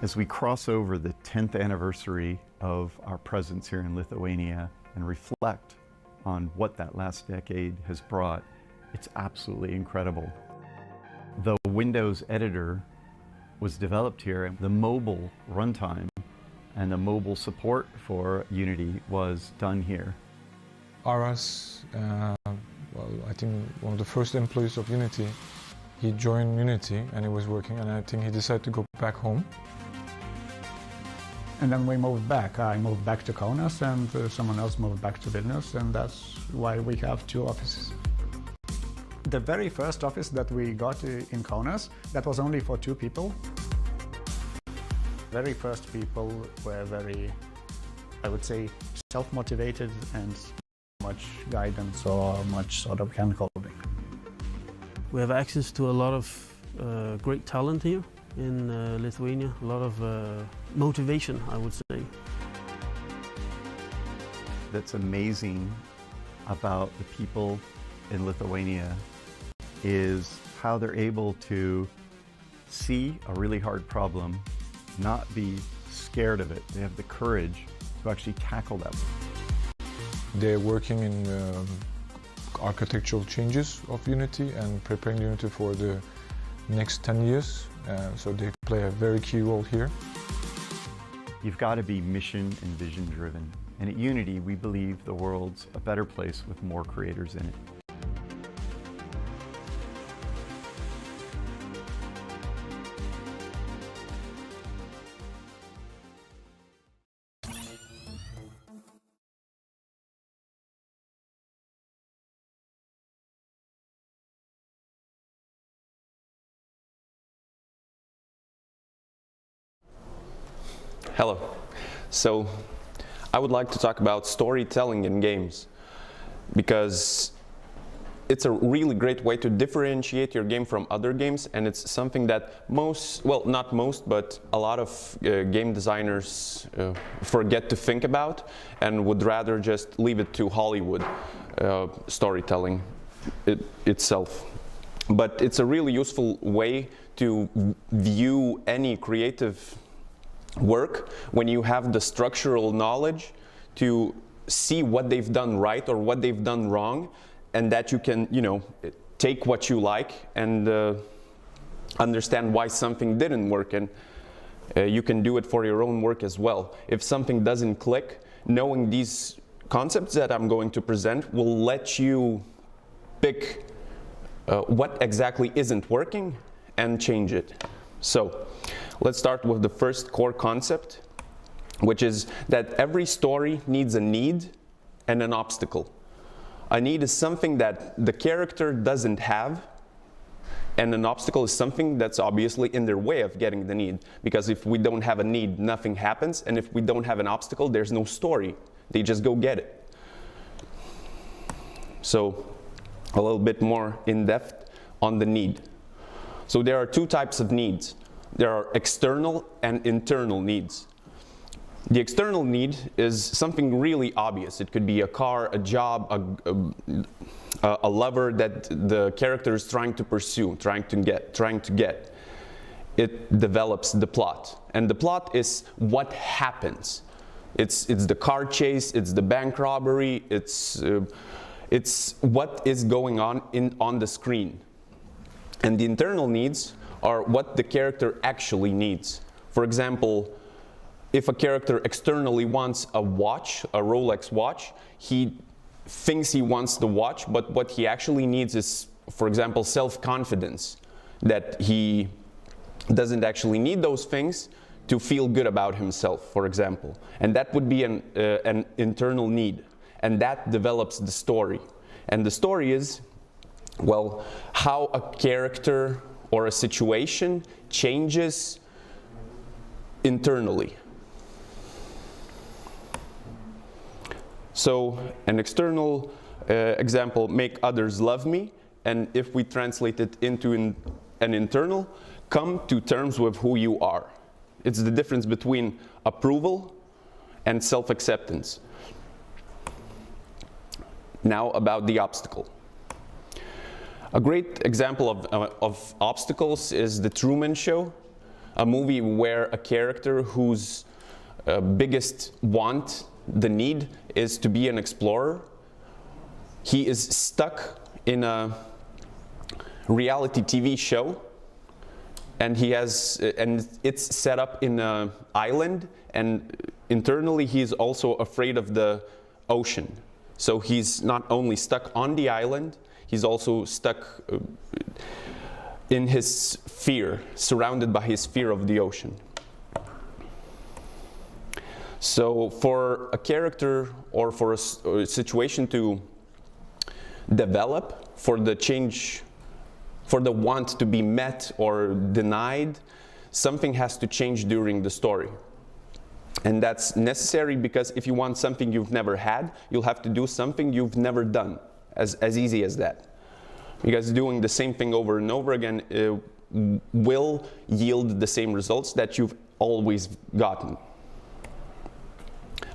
As we cross over the 10th anniversary of our presence here in Lithuania and reflect on what that last decade has brought, it's absolutely incredible. The Windows editor was developed here, and the mobile runtime and the mobile support for Unity was done here. Aras, well, I think one of the first employees of Unity, he joined Unity and he was working, and I think he decided to go back home. And then we moved back. I moved back to Kaunas, and someone else moved back to Vilnius, and that's why we have two offices. The very first office that we got in Kaunas, that was only for 2 people. Very first people were very, I would say, self-motivated and much guidance or much sort of hand-holding. We have access to a lot of great talent here in Lithuania, a lot of motivation, I would say. That's amazing about the people in Lithuania is how they're able to see a really hard problem, not be scared of it. They have the courage to actually tackle that. They're working in architectural changes of Unity and preparing Unity for the next 10 years. So they play a very key role here. You've got to be mission and vision driven. And at Unity, we believe the world's a better place with more creators in it. Hello. So I would like to talk about storytelling in games, because it's a really great way to differentiate your game from other games, and it's something that most, well, not most, but a lot of game designers forget to think about and would rather just leave it to Hollywood storytelling itself. But it's a really useful way to view any creative work when you have the structural knowledge to see what they've done right or what they've done wrong, and that you can, you know, take what you like and understand why something didn't work, and you can do it for your own work as well. If something doesn't click, knowing these concepts that I'm going to present will let you pick what exactly isn't working and change it. So let's start with the first core concept, which is that every story needs a need and an obstacle. A need is something that the character doesn't have, and an obstacle is something that's obviously in their way of getting the need. Because if we don't have a need, nothing happens, and if we don't have an obstacle, there's no story. They just go get it. So a little bit more in depth on the need. So there are 2 types of needs. There are external and internal needs. The external need is something really obvious. It could be a car, a job, a lover that the character is trying to pursue, trying to get. It develops the plot. And the plot is what happens. It's the car chase, it's the bank robbery, it's what is going on the screen. And the internal needs are what the character actually needs. For example, if a character externally wants a watch, a Rolex watch, he thinks he wants the watch, but what he actually needs is, for example, self-confidence, that he doesn't actually need those things to feel good about himself, for example. And that would be an internal need, and that develops the story. And the story is, well, how a character or a situation changes internally. So an external example, make others love me, and if we translate it into an internal, come to terms with who you are. It's the difference between approval and self-acceptance. Now about the obstacle. A great example of obstacles is the Truman Show. a movie where a character whose biggest want, the need, is to be an explorer. He is stuck in a reality TV show, and it's set up in an island, and internally he's also afraid of the ocean. So he's not only stuck on the island, he's also stuck in his fear, surrounded by his fear of the ocean. So for a character or for a situation to develop, for the change, for the want to be met or denied, something has to change during the story. And that's necessary because if you want something you've never had, you'll have to do something you've never done, as easy as that. Because doing the same thing over and over again will yield the same results that you've always gotten.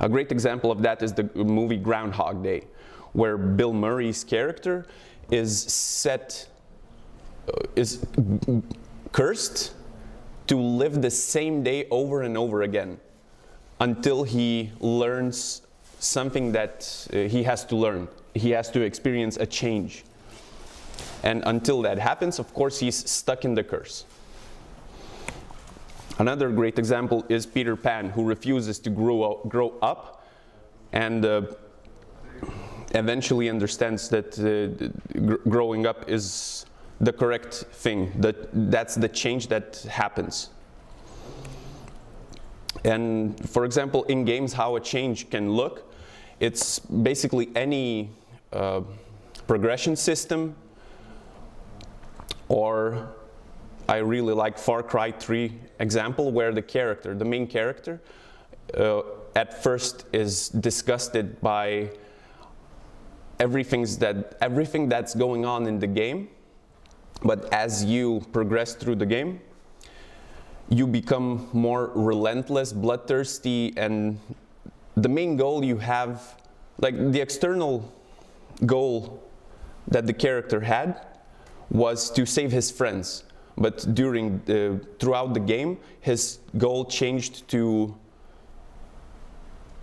A great example of that is the movie Groundhog Day, where Bill Murray's character is cursed to live the same day over and over again until he learns something that he has to learn. He has to experience a change. And until that happens, of course, he's stuck in the curse. Another great example is Peter Pan, who refuses to grow up and eventually understands that growing up is the correct thing. That's the change that happens. And for example, in games, how a change can look, it's basically any progression system, or I really like Far Cry 3 example, where the main character, at first is disgusted by everything that's going on in the game, but as you progress through the game, you become more relentless, bloodthirsty, and the main goal you have, like the external goal that the character had was to save his friends. But throughout the game, his goal changed to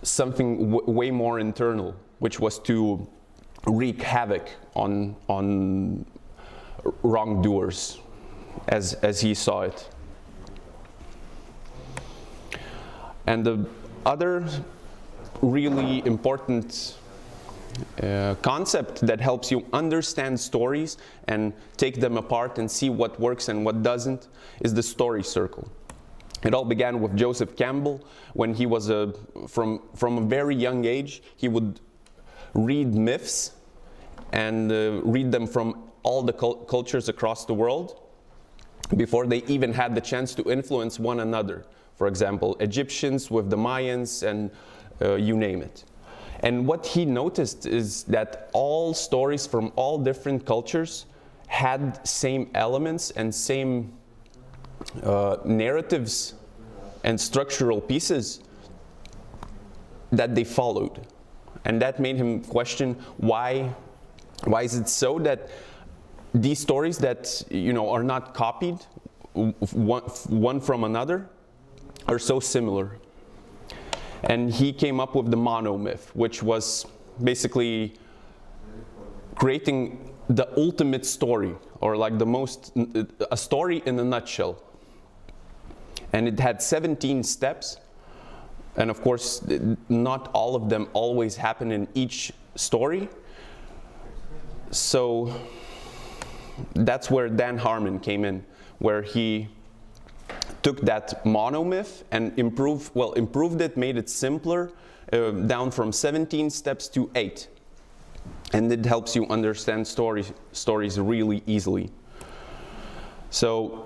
something way more internal, which was to wreak havoc on wrongdoers, as he saw it. And the other really important concept that helps you understand stories and take them apart and see what works and what doesn't is the story circle. It all began with Joseph Campbell when he was from a very young age. He would read myths and read them from all the cultures across the world before they even had the chance to influence one another. For example, Egyptians with the Mayans and you name it. And what he noticed is that all stories from all different cultures had same elements and same narratives and structural pieces that they followed. And that made him question why is it so that these stories that are not copied one from another are so similar. And he came up with the monomyth, which was basically creating the ultimate story, or like a story in a nutshell. And it had 17 steps, and of course not all of them always happen in each story. So that's where Dan Harmon came in, where he took that monomyth and improved it, made it simpler, down from 17 steps to 8. And it helps you understand stories really easily. So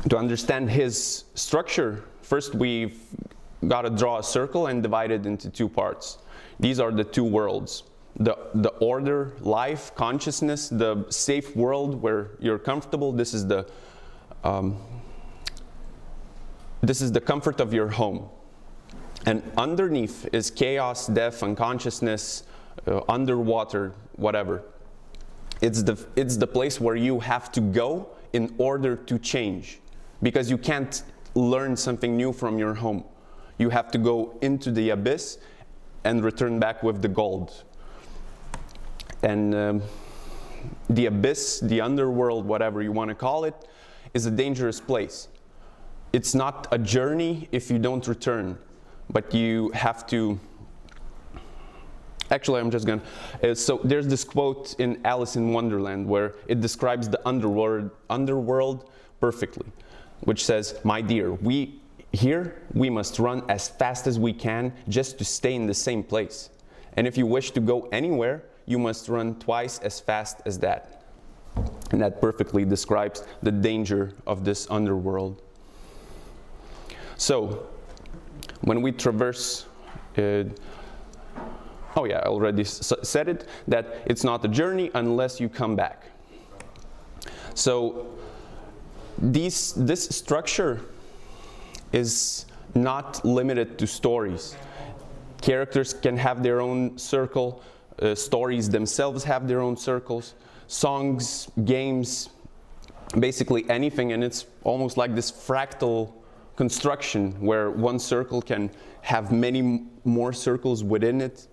to understand his structure, first we've got to draw a circle and divide it into two parts. These are the two worlds. The order, life, consciousness, the safe world where you're comfortable. This is the comfort of your home. And underneath is chaos, death, unconsciousness, underwater, whatever. It's the place where you have to go in order to change. Because you can't learn something new from your home. You have to go into the abyss and return back with the gold. And the abyss, the underworld, whatever you want to call it, is a dangerous place. It's not a journey if you don't return, but you have to. Actually, I'm just gonna. So there's this quote in Alice in Wonderland where it describes the underworld perfectly, which says, "My dear, we must run as fast as we can just to stay in the same place. And if you wish to go anywhere, you must run twice as fast as that." And that perfectly describes the danger of this underworld. So, when we traverse, oh yeah, I already said it, that it's not a journey unless you come back. So, this structure is not limited to stories. Characters can have their own circle, stories themselves have their own circles, songs, games, basically anything, and it's almost like this fractal construction where one circle can have many more circles within it.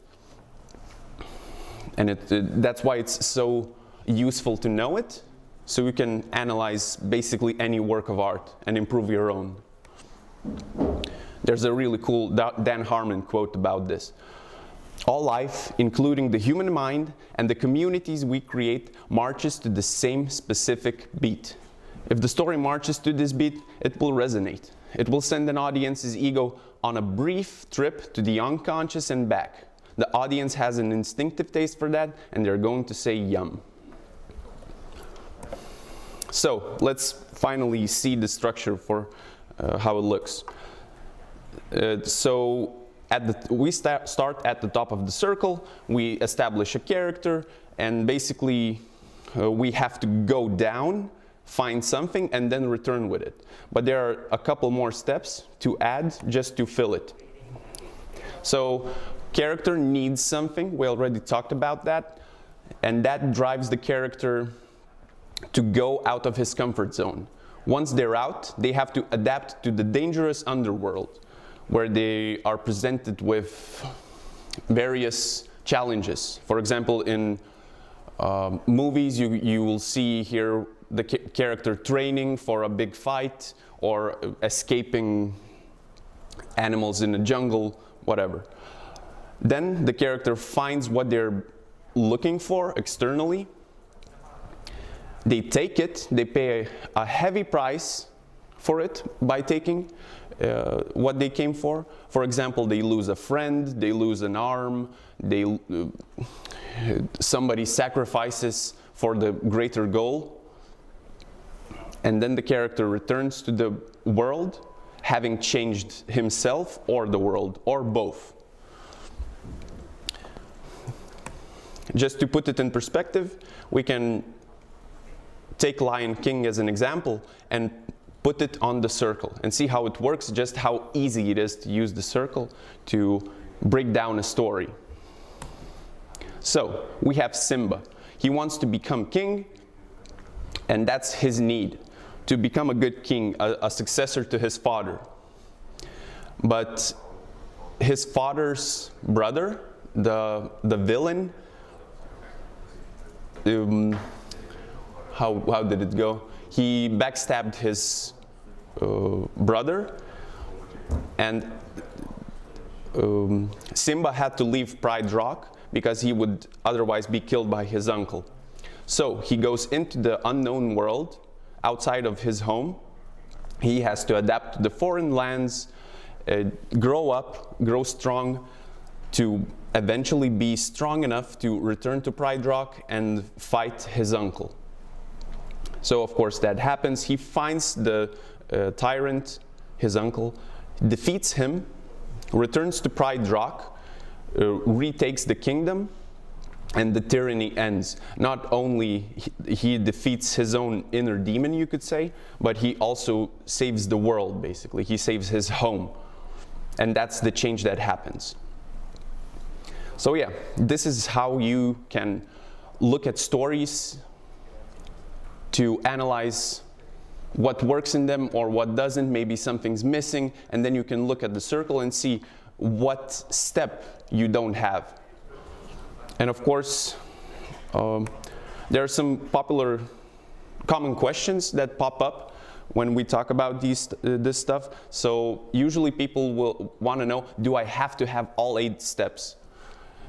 And that's why it's so useful to know it, so you can analyze basically any work of art and improve your own. There's a really cool Dan Harmon quote about this. "All life, including the human mind and the communities we create, marches to the same specific beat. If the story marches to this beat, it will resonate. It will send an audience's ego on a brief trip to the unconscious and back. The audience has an instinctive taste for that, and they're going to say yum." So let's finally see the structure for how it looks. So we start at the top of the circle, we establish a character, and basically we have to go down, find something, and then return with it. But there are a couple more steps to add just to fill it. So character needs something, we already talked about that, and that drives the character to go out of his comfort zone. Once they're out, they have to adapt to the dangerous underworld, where they are presented with various challenges. For example, in movies, you will see here the character training for a big fight or escaping animals in the jungle, whatever. Then the character finds what they're looking for externally. They take it, they pay a heavy price for it by taking what they came for. For example, they lose a friend, they lose an arm, somebody sacrifices for the greater goal. And then the character returns to the world, having changed himself or the world, or both. Just to put it in perspective, we can take Lion King as an example and put it on the circle and see how it works, just how easy it is to use the circle to break down a story. So we have Simba. He wants to become king, and that's his need, to become a good king, a successor to his father. But his father's brother, the villain, how did it go? He backstabbed his brother, and Simba had to leave Pride Rock because he would otherwise be killed by his uncle. So he goes into the unknown world outside of his home. He has to adapt to the foreign lands, grow up, grow strong, to eventually be strong enough to return to Pride Rock and fight his uncle. So of course that happens. He finds the tyrant, his uncle, defeats him, returns to Pride Rock, retakes the kingdom, and the tyranny ends. Not only he defeats his own inner demon, you could say, but he also saves the world, basically. He saves his home. And that's the change that happens. So yeah, this is how you can look at stories to analyze what works in them or what doesn't, maybe something's missing, and then you can look at the circle and see what step you don't have. And of course, there are some popular common questions that pop up when we talk about this stuff. So usually people will want to know, do I have to have all 8 steps?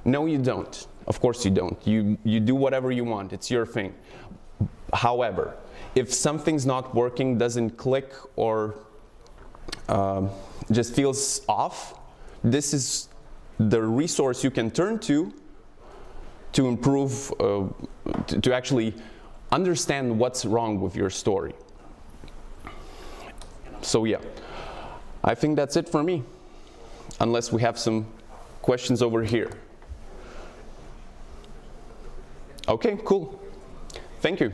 No, you don't. Of course you don't. You do whatever you want. It's your thing. However, if something's not working, doesn't click, or just feels off, this is the resource you can turn to improve, to actually understand what's wrong with your story. So yeah, I think that's it for me, unless we have some questions over here. Okay, cool. Thank you.